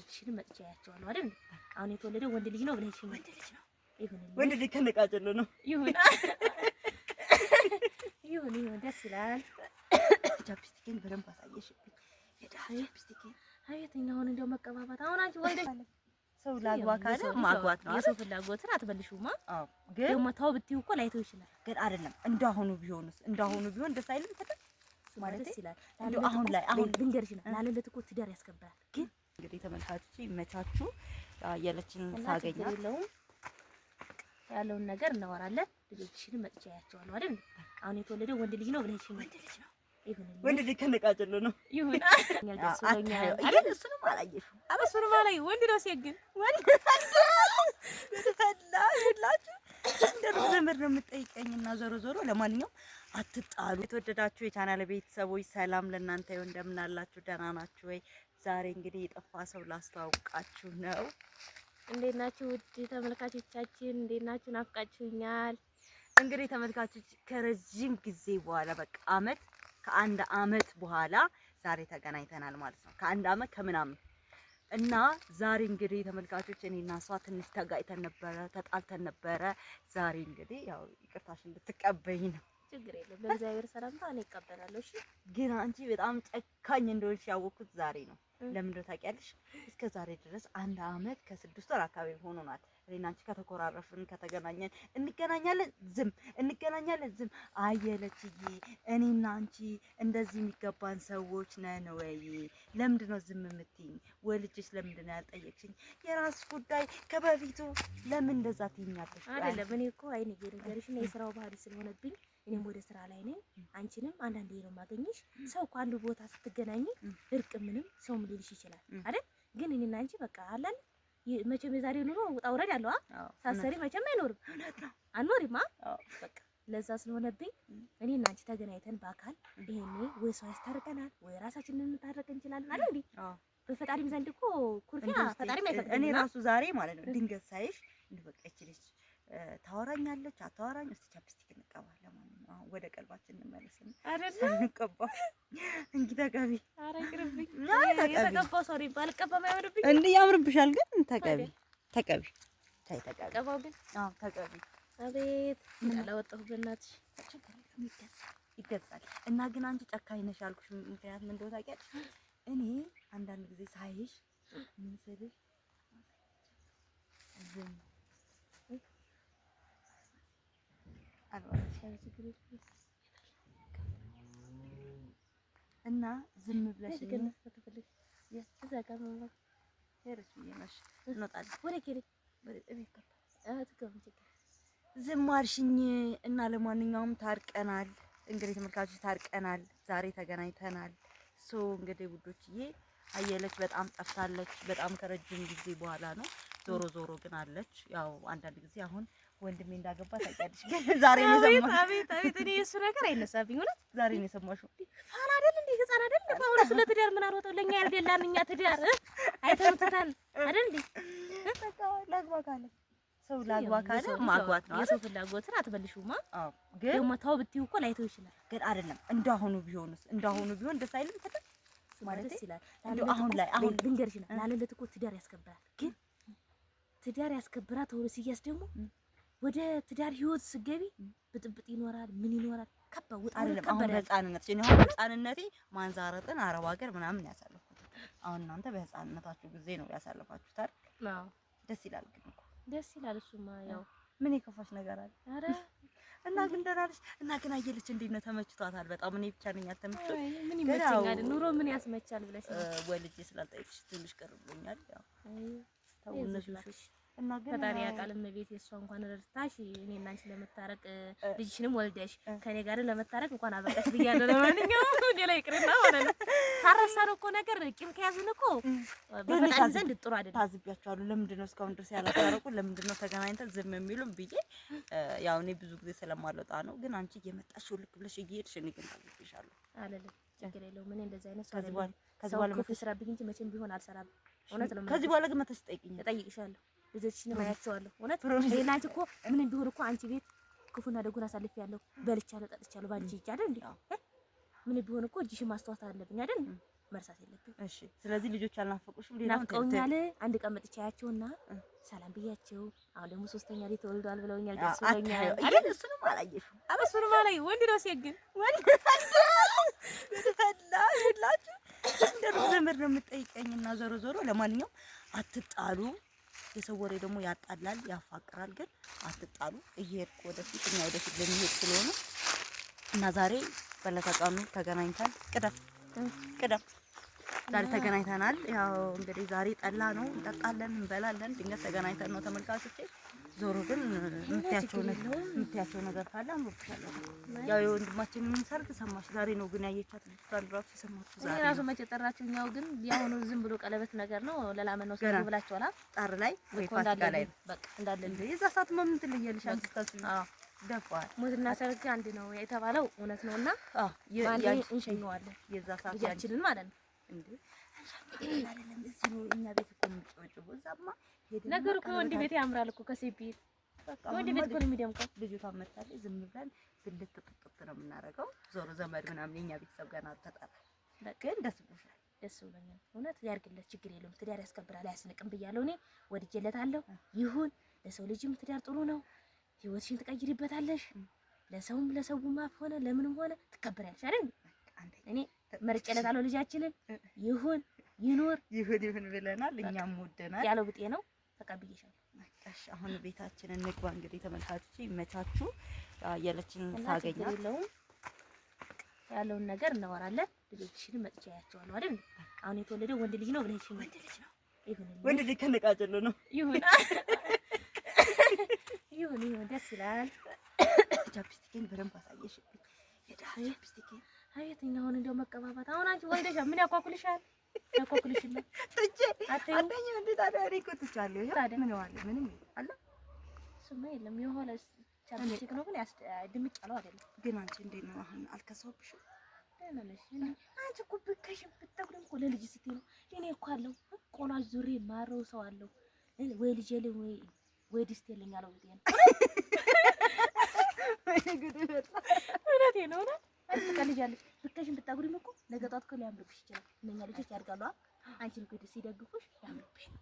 ልጆችሽንም መጥቼ አያቸዋለሁ አይደል? አሁን የተወለደው ወንድ ልጅ ነው ብለሽ ወንድ ልጅ ነው ይሁን ወንድ ልጅ ከነቃጨሉ ነው ይሁን ይሁን ደስ ይላል። ቻፕስቲክን በደንብ አሳየሽብኝ። ቻፕስቲክን አየተኛ አሁን እንደው መቀባባት አሁን አንቺ ወልደሽ ሰው ላግባ ካለ ማግባት ነው የሰው ፍላጎትን አትበልሹማ። አዎ ግን ደግሞ ታው ብትይው እኮ ላይተው ይችላል። ግን አይደለም እንዳሁኑ ቢሆንስ እንዳሁኑ ቢሆን ደስ አይልም ተደ ማለት ደስ ይላል። አሁን ላይ አሁን ልንገርሽ ነው ላለለት እኮ ትዳር ያስከብራል። ግን እንግዲህ ተመልካቾች ይመቻችሁ። ያለችን ታገኛለህ ያለውን ነገር እናወራለን። ልጆችሽንም መጥቼ አያቸዋለሁ አይደል? አሁን የተወለደው ወንድ ልጅ ነው ብለሽ ወንድ ልጅ ነው ይሁን ወንድ ልጅ ከነቃጨሉ ነው ይሁን አይደል? እሱንም አላየሽም። እሱንም አላየ ወንድ ነው ሲያግን ወንድ ፈላ ይላችሁ እንደው ዘመድ ነው የምጠይቀኝና ዞሮ ዞሮ ለማንኛውም አትጣሉ። የተወደዳችሁ የቻናል ቤተሰቦች ሰላም ለእናንተ ይሁን። እንደምን አላችሁ? ደህና ናችሁ ወይ? ዛሬ እንግዲህ የጠፋ ሰው ላስተዋውቃችሁ ነው። እንዴት ናችሁ ውድ ተመልካቾቻችን? እንዴት ናችሁ? ናፍቃችሁኛል። እንግዲህ ተመልካቾች ከረጅም ጊዜ በኋላ በቃ ከአንድ አመት በኋላ ዛሬ ተገናኝተናል ማለት ነው። ከአንድ አመት ከምናምን እና ዛሬ እንግዲህ ተመልካቾች እኔና እሷ ትንሽ ተጋጭተን ነበረ፣ ተጣልተን ነበረ። ዛሬ እንግዲህ ያው ይቅርታሽን እንድትቀበይኝ ነው። ችግር የለም በእግዚአብሔር ሰላምታ እኔ እቀበላለሁ። እሺ ግን አንቺ በጣም ጨካኝ እንደሆንሽ ያወቅኩት ዛሬ ነው። ለምን እንደው ታውቂያለሽ? እስከ ዛሬ ድረስ አንድ አመት ከ6 ወር አካባቢ ሆኖናል። እኔና አንቺ ከተኮራረፍን ከተገናኘን እንገናኛለን ዝም አየለችዬ። እኔና አንቺ እንደዚህ የሚገባን ሰዎች ነን ወይ? ለምንድን ነው ዝም የምትይኝ? ወልጅሽ ለምንድን ነው ያልጠየቅሽኝ? የራስ ጉዳይ ከበፊቱ ለምን እንደዛ ትይኛለሽ? አይደለም እኔ እኮ አይኔ ገርገርሽ ነው የስራው ባህሪ ስለሆነብኝ እኔም ወደ ስራ ላይ ነኝ። አንቺንም አንዳንዴ ነው የማገኝሽ። ሰው እኮ አንዱ ቦታ ስትገናኝ እርቅ ምንም ሰው ምን ሊልሽ ይችላል አይደል? ግን እኔና አንቺ በቃ አላል መቼም የዛሬ ኑሮ ውጣ ውረድ አለው ሳሰሪ መቼም አይኖርም አንኖርማ። በቃ ለዛ ስለሆነብኝ እኔና አንቺ ተገናኝተን በአካል ይሄኔ ወይ ሰው ያስታርቀናል ወይ ራሳችንን እንታረቅ እንችላለን አይደል? እንዴ በፈጣሪም ዘንድ እኮ ኩርፊያ ፈጣሪም አይፈቅድም። እኔ ራሱ ዛሬ ማለት ነው ድንገት ሳይሽ እንደ በቃ እቺ ታወራኛለች አታወራኝ። እስቲ ቻፕስቲክ እንቀባለን። ለማንኛውም ወደ ቀልባችን እንመለስና አይደል እንቀባ እንግዲህ ተቀቢ። ኧረ ይቅርብኝ። የተቀባው ሰው ይባል ቀባማ ያምርብኝ እንዴ? ያምርብሻል ግን ተቀቢ ታይ ተቀቢ። ቀባው ግን ተቀቢ። አቤት ያላወጣሁ በእናትሽ ይገዛል። እና ግን አንቺ ጨካኝ ነሽ ያልኩሽ ምክንያት ምን እንደሆነ ታውቂያለሽ? እኔ አንዳንድ ጊዜ ሳይሽ ምን ስልሽ ዝም እና ዝም ብለሽ ዝም አልሽኝ እና ለማንኛውም ታርቀናል። እንግዲህ ተመልካቾች ታርቀናል። ዛሬ ተገናኝተናል። እንግዲህ ውዶችዬ አየለች በጣም ጠፍታለች። በጣም ከረጅም ጊዜ በኋላ ነው። ዞሮ ግን አለች። ያው አንዳንድ ጊዜ አሁን ወንድሜ እንዳገባ ታውቂያለሽ። ግን ዛሬ ነው ሰማሁ። አቤት እኔ እሱ ነገር አይነሳብኝ። እውነት ዛሬ ነው የሰማሽው? ፋራ አይደል እንዴ? ህፃን አይደል? አሁን ስለ ትዳር ምን አልወጣው? ለኛ ያልደላን እኛ ትዳር አይተውታል አይደል እንዴ? በቃ ላግባ ካለ ሰው ላግባ ካለ ማግባት ነው። የሰው ፍላጎትን አትበልሹማ። አዎ ግን ደግሞ ታው ብትይው እኮ ላይተው ይችላል። ግን አይደለም እንዳሁኑ ቢሆንስ? እንዳሁኑ ቢሆን ደስ አይልም ተደ ማለት ደስ ይላል። አሁን ልንገርሽ ነው ላለለት እኮ ትዳር ያስከብራል። ግን ትዳር ያስከብራ ተውሎ ሲያስ ደግሞ ወደ ትዳር ህይወት ስገቢ ብጥብጥ ይኖራል። ምን ይኖራል? ከባድ ወጣ አይደለም። አሁን በህፃንነት ህፃንነቴ ማንዛረጥን አረብ ሀገር ምናምን ያሳለፍኩት። አሁን እናንተ በህፃንነታችሁ ጊዜ ነው ያሳለፋችሁት አይደል? አዎ ደስ ይላል። ግን እኮ ደስ ይላል። እሱማ ያው ምን የከፋሽ ነገር አለ? አረ እና ግን ደህና ነሽ? እና ግን አየለች እንዴት ነው? ተመችቷታል በጣም። እኔ ብቻ ነኝ ያልተመቸኝ። ምን ይመቸኛል? ኑሮ ምን ያስመቻል ብለሽ ወልጄ ስላልጠየቅሽ ትንሽ ቅር ብሎኛል። ያው ተውነሽ እና ግን ፈጣሪ ያውቃልም ቤት የሷ እንኳን ረድታሽ እኔና አንቺ ለመታረቅ ልጅሽንም ወልደሽ ከኔ ጋር ለመታረቅ እንኳን አበቃሽ ብያለሁ። ለማንኛውም ሌላ ይቅርና ማለት ነው ታረሳን እኮ ነገር ቂም ከያዝን እኮ በፈጣሪ ዘንድ ጥሩ አይደለም። ታዝቢያቸዋለሁ። ለምንድን ነው እስካሁን ድረስ ያላታረቁ? ለምንድን ነው ተገናኝተን ዝም የሚሉን ብዬ ያው እኔ ብዙ ጊዜ ስለማልወጣ ነው። ግን አንቺ እየመጣሽ ልክ ብለሽ እየሄድሽ እኔ ግን ታዝብሻለሁ አለለ ችግር የለውም። እኔ እንደዛ አይነት ሰው ከዚህ በኋላ መስራብኝ እንጂ መቼም ቢሆን አልሰራም። እውነት ነው። ከዚህ በኋላ ግን መተሽ ጠይቂኝ፣ እጠይቅሻለሁ። ልጆችሽንም አያቸዋለሁ። እውነት እኔና አንቺ እኮ ምን ቢሆን እኮ አንቺ ቤት ክፉና ደጉን አሳልፌያለሁ። በልቻለሁ፣ ጠጥቻለሁ ባንቺ እጅ አይደል እንዴ? ምን ቢሆን እኮ እጅሽን ማስተዋት አለብኝ አይደል? መርሳት የለብኝ። እሺ። ስለዚህ ልጆች አልናፈቁሽም? ሌላው ናፍቀውኛል። አንድ ቀን መጥቼ አያቸውና ሰላም ብያቸው፣ አሁን ደግሞ ሶስተኛ ልጅ ተወልዷል ብለውኛል። ደስ ብሎኛል አይደል? እሱንም አላየሽም? እሱንም አላየሁ። ወንድ ነው ሴት ግን ወንድ ፈላ ይላችሁ እንደው ዘመድ ነው የምጠይቀኝና ዞሮ ዞሮ ለማንኛውም አትጣሉ። የሰው ወሬ ደግሞ ያጣላል ያፋቅራል። ግን አትጣሉ። እየሄድኩ ወደፊት እኛ ወደፊት ልንሄድ ስለሆነ እና ዛሬ በለተቀኑ ተገናኝተን ቅደም ዛሬ ተገናኝተናል። ያው እንግዲህ ዛሬ ጠላ ነው እንጠጣለን፣ እንበላለን። ድንገት ተገናኝተን ነው ተመልካቾቼ። ዞሮ ግን የምትያቸው ነገር ካለ አምሮብሻለሁ። ያው የወንድማችንን ሰርግ ሰማሽ ዛሬ ነው ግን ያየቻት ልጅቷን ራሱ የሰማችሁ ዛሬ ራሱ መቼ ጠራችሁ? እኛው ግን ያሁኑ ዝም ብሎ ቀለበት ነገር ነው ለላመን ነው ሰርግ ብላችኋል። ጣር ላይ ወይ ፋሲካ ላይ በቃ እንዳለ የዛ ሰዓት ምን ትልየልሽ አንቺ ታስቢ? ደፋር ሞትና ሰርግ አንድ ነው የተባለው እውነት ነውና ማን እንሸኘዋለን የዛ ሰዓት ልጃችንን ማለት ነው እንዴ አይደለም። እዚህ ነው እኛ ቤት እኮ ነው የምትጨበጭበው። እዛማ ነገር እኮ ወንድ ቤት ያምራል እኮ ከሴት ቤት ወንድ ቤት እኮ ነው የሚደምቀው። ልጅቷ መጣለች ዝም ብለን ብልት ጥጥጥ ነው የምናደርገው። ዞሮ ዘመድ ምናምን የኛ ቤተሰብ ገና አልተጠራ። ግን ደስ ብሎሻል? ደስ ብሎኛል እውነት። ያርግለት፣ ችግር የለውም። ትዳር ያስከብራል፣ አያስንቅም ብያለሁ እኔ ወድጄለታለሁ። ይሁን ለሰው ልጅም ትዳር ጥሩ ነው። ህይወትሽን ትቀይሪበታለሽ። ለሰውም ሆነ ለምንም ሆነ ትከበሪያለሽ አይደል? እኔ መርጬለታለሁ ልጃችንን። ይሁን ይኑር ብለናል። እኛም ወደናል። ያለው ብጤ ነው። ተቀብዬሻለሁ። እሺ አሁን ቤታችንን እንግባ። እንግዲህ ተመልካቾች ይመቻችሁ። ያለችንን ታገኛለህ። ያለውን ነገር እናወራለን። ልጆችሽን መጥቼ ያያቸዋለሁ አይደል? አሁን የተወለደው ወንድ ልጅ ነው ብለሽ ወንድ ልጅ ነው። ወንድ ልጅ ከነቃጀሉ ነው። ይሁን ደስ ይላል። ቻፕስቲኬን በደንብ አሳየሽብኝ። ቻፕስቲኬን አየትኛውን እንደው መቀባባት። አሁን አንቺ ወልደሻል። ምን ያኳኩልሻል? ያኳኩልሽና ትቼ አተኝ እንዴ ታዲያ እኔ እኮ ትቻለሁ። ይሄ ምን ዋለ ምንም አለ እሱማ የለም። የሆነ ቻፕስቲክ ነው ግን ድምቅ ያለው አይደለም። ግን አንቺ እንዴት ነው አሁን አልከሰውብሽም? ደህና ነሽ? አንቺ እኮ ብከሽም ብትጠቁልም እኮ ለልጅ ስትይ ነው። እኔ እኮ አለው ቆናጅ ዙሬ ማረው ሰው አለው ወይ ልጅ የለኝ ወይ ድስት የለኝ አለው ብጤ ነው። እውነቴን ነው። አንቺ ትቀልጃለሽ። ብከሽም ብትጠቁልም እኮ ነገ ጧት እኮ ሊያምርብሽ ይችላል። እነኛ ልጆች ያድጋሉ። አንቺን እኮ ሲደግፉሽ ያምርብሽ ነው።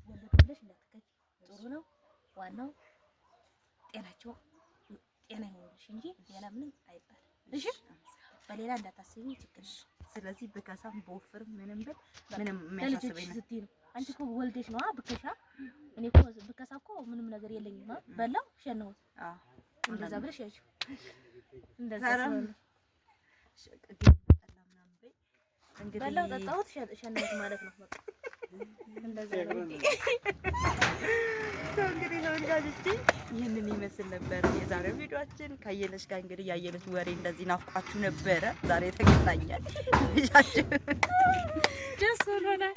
ወለድ ብለሽ እንዳትከጂ ጥሩ ነው። ዋናው ጤናቸው ጤና ይሆንልሽ እንጂ ሌላ ምንም አይባልም። እሺ በሌላ እንዳታስቢ ችግር። ስለዚህ ብከሳም በወፍርም ምንም ብል ምንም የሚያሳስበኝ ነው ስትይ ነው። አንቺ እኮ ወልደሽ ነው ብከሻ። እኔ እኮ ብከሳ እኮ ምንም ነገር የለኝም። በላው ሸነሁት። እንደዛ ብለሽ ያቺው እንደዛ ነው። እንግዲህ በላው ጠጣሁት ሸነሁት ማለት ነው። በቃ እንደዛ ነው። እንግዲህ ተወዳጆቼ ይህንን ይመስል ነበር የዛሬው ቪዲዮአችን። ከአየለች ጋር እንግዲህ ያየለች ወሬ እንደዚህ ናፍቃችሁ ነበረ። ዛሬ ተገናኘን። ልጃችን ደስ ብሎናል።